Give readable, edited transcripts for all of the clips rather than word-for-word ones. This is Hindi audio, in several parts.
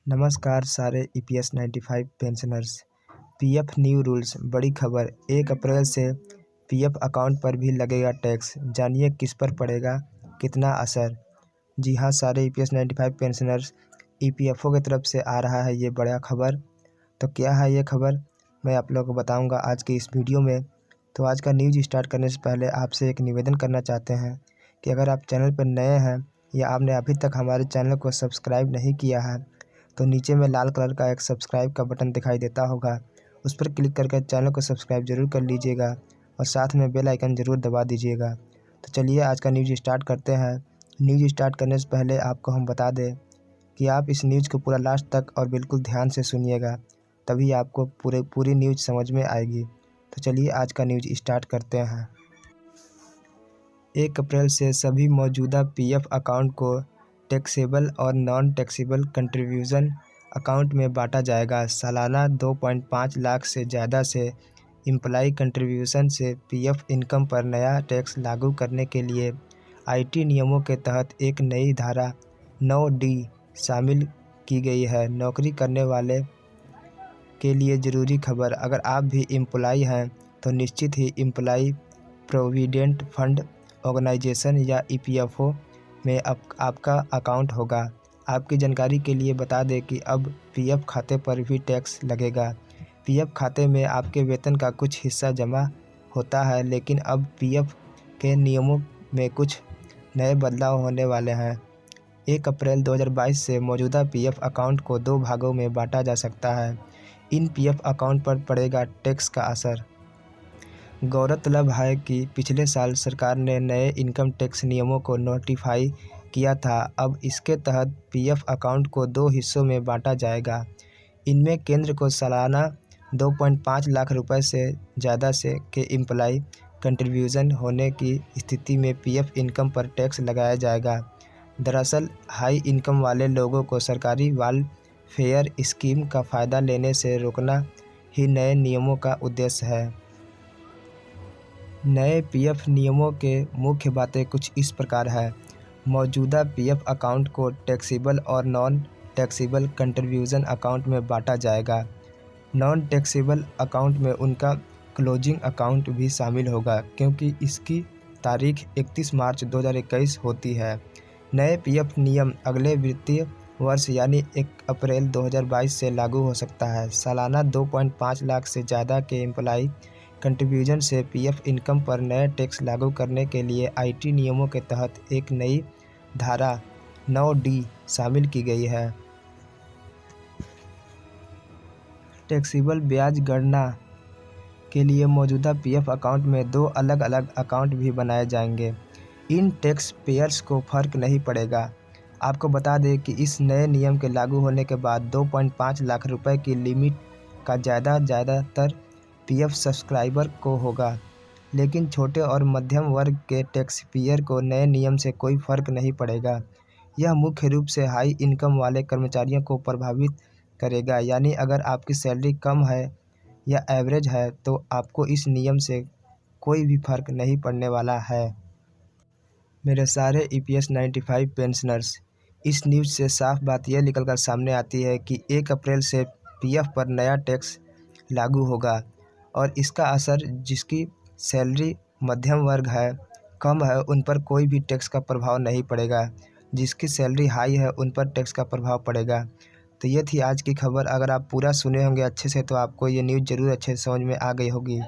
नमस्कार सारे EPS 95 pensioners. PF new rules, बड़ी खबर। 1 अप्रैल से पीएफ अकाउंट पर भी लगेगा टैक्स। जानिए किस पर पड़ेगा, कितना असर। जी हाँ सारे ईपीएस 95 पेंशनर्स, ईपीएफओ की तरफ से आ रहा है ये बड़ा खबर। तो क्या है ये खबर, मैं आप लोगों को बताऊंगा आज की इस वीडियो में। तो आज का न्यूज़ स्टार्ट करने से पहले आपसे एक निवेदन करना चाहते हैं कि अगर आप चैनल पर नए हैं या आपने अभी तक हमारे चैनल को सब्सक्राइब नहीं किया है तो नीचे में लाल कलर का एक सब्सक्राइब का बटन दिखाई देता होगा, उस पर क्लिक करके चैनल को सब्सक्राइब जरूर कर लीजिएगा और साथ में बेल आइकन ज़रूर दबा दीजिएगा। तो चलिए आज का न्यूज़ स्टार्ट करते हैं। न्यूज़ स्टार्ट करने से पहले आपको हम बता दें कि आप इस न्यूज़ को पूरा लास्ट तक और बिल्कुल ध्यान से सुनिएगा, तभी आपको पूरी न्यूज़ समझ में आएगी। तो चलिए आज का न्यूज़ स्टार्ट करते हैं। 1 अप्रैल से सभी मौजूदा पीएफ अकाउंट को टैक्सेबल और नॉन टैक्सेबल कंट्रीब्यूशन अकाउंट में बांटा जाएगा। सालाना 2.5 लाख से ज़्यादा से एम्प्लॉय कंट्रीब्यूशन से पीएफ इनकम पर नया टैक्स लागू करने के लिए आईटी नियमों के तहत एक नई धारा 9D शामिल की गई है। नौकरी करने वाले के लिए ज़रूरी खबर, अगर आप भी एम्प्लॉय हैं तो निश्चित ही एम्प्लॉय प्रोविडेंट फंड ऑर्गेनाइजेशन या ईपीएफओ में आपका अकाउंट होगा। आपकी जानकारी के लिए बता दें कि अब पीएफ खाते पर भी टैक्स लगेगा। पीएफ खाते में आपके वेतन का कुछ हिस्सा जमा होता है, लेकिन अब पीएफ के नियमों में कुछ नए बदलाव होने वाले हैं। 1 अप्रैल 2022 से मौजूदा पीएफ अकाउंट को 2 भागों में बांटा जा सकता है। इन पीएफ अकाउंट पर पड़ेगा टैक्स का असर। गौरतलब है कि पिछले साल सरकार ने नए इनकम टैक्स नियमों को नोटिफाई किया था। अब इसके तहत पीएफ अकाउंट को 2 हिस्सों में बांटा जाएगा। इनमें केंद्र को सालाना 2.5 लाख रुपए से ज़्यादा से के एम्प्लॉय कंट्रीब्यूशन होने की स्थिति में पीएफ इनकम पर टैक्स लगाया जाएगा। दरअसल हाई इनकम वाले लोगों को सरकारी वेलफेयर स्कीम का फ़ायदा लेने से रोकना ही नए नियमों का उद्देश्य है। नए पीएफ नियमों के मुख्य बातें कुछ इस प्रकार है। मौजूदा पीएफ अकाउंट को टैक्सेबल और नॉन टैक्सेबल कंट्रीब्यूशन अकाउंट में बांटा जाएगा। नॉन टैक्सेबल अकाउंट में उनका क्लोजिंग अकाउंट भी शामिल होगा, क्योंकि इसकी तारीख 31 मार्च 2021 होती है। नए पीएफ नियम अगले वित्तीय वर्ष यानी 1 अप्रैल 2022 से लागू हो सकता है। सालाना 2.5 लाख से ज़्यादा के एम्प्लॉय कंट्रीब्यूशन से पीएफ इनकम पर नए टैक्स लागू करने के लिए आईटी नियमों के तहत एक नई धारा 9D शामिल की गई है। टैक्सेबल ब्याज गणना के लिए मौजूदा पीएफ अकाउंट में 2 अलग अलग अकाउंट भी बनाए जाएंगे। इन टैक्स पेयर्स को फर्क नहीं पड़ेगा। आपको बता दें कि इस नए नियम के लागू होने के बाद 2.5 लाख रुपए की लिमिट का ज़्यादातर पीएफ सब्सक्राइबर को होगा, लेकिन छोटे और मध्यम वर्ग के टैक्स पेयर को नए नियम से कोई फर्क नहीं पड़ेगा। यह मुख्य रूप से हाई इनकम वाले कर्मचारियों को प्रभावित करेगा, यानी अगर आपकी सैलरी कम है या एवरेज है तो आपको इस नियम से कोई भी फर्क नहीं पड़ने वाला है। मेरे सारे ईपीएस 95 पेंशनर्स, इस न्यूज़ से साफ बात यह निकल कर सामने आती है कि 1 अप्रैल से पीएफ पर नया टैक्स लागू होगा और इसका असर जिसकी सैलरी मध्यम वर्ग है, कम है, उन पर कोई भी टैक्स का प्रभाव नहीं पड़ेगा। जिसकी सैलरी हाई है उन पर टैक्स का प्रभाव पड़ेगा। तो ये थी आज की खबर। अगर आप पूरा सुने होंगे अच्छे से तो आपको ये न्यूज़ ज़रूर अच्छे से समझ में आ गई होगी।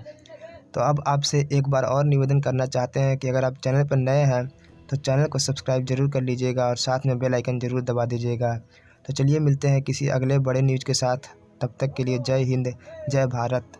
तो अब आपसे एक बार और निवेदन करना चाहते हैं कि अगर आप चैनल पर नए हैं तो चैनल को सब्सक्राइब जरूर कर लीजिएगा और साथ में बेल आइकन ज़रूर दबा दीजिएगा। तो चलिए मिलते हैं किसी अगले बड़े न्यूज़ के साथ। तब तक के लिए जय हिंद, जय भारत।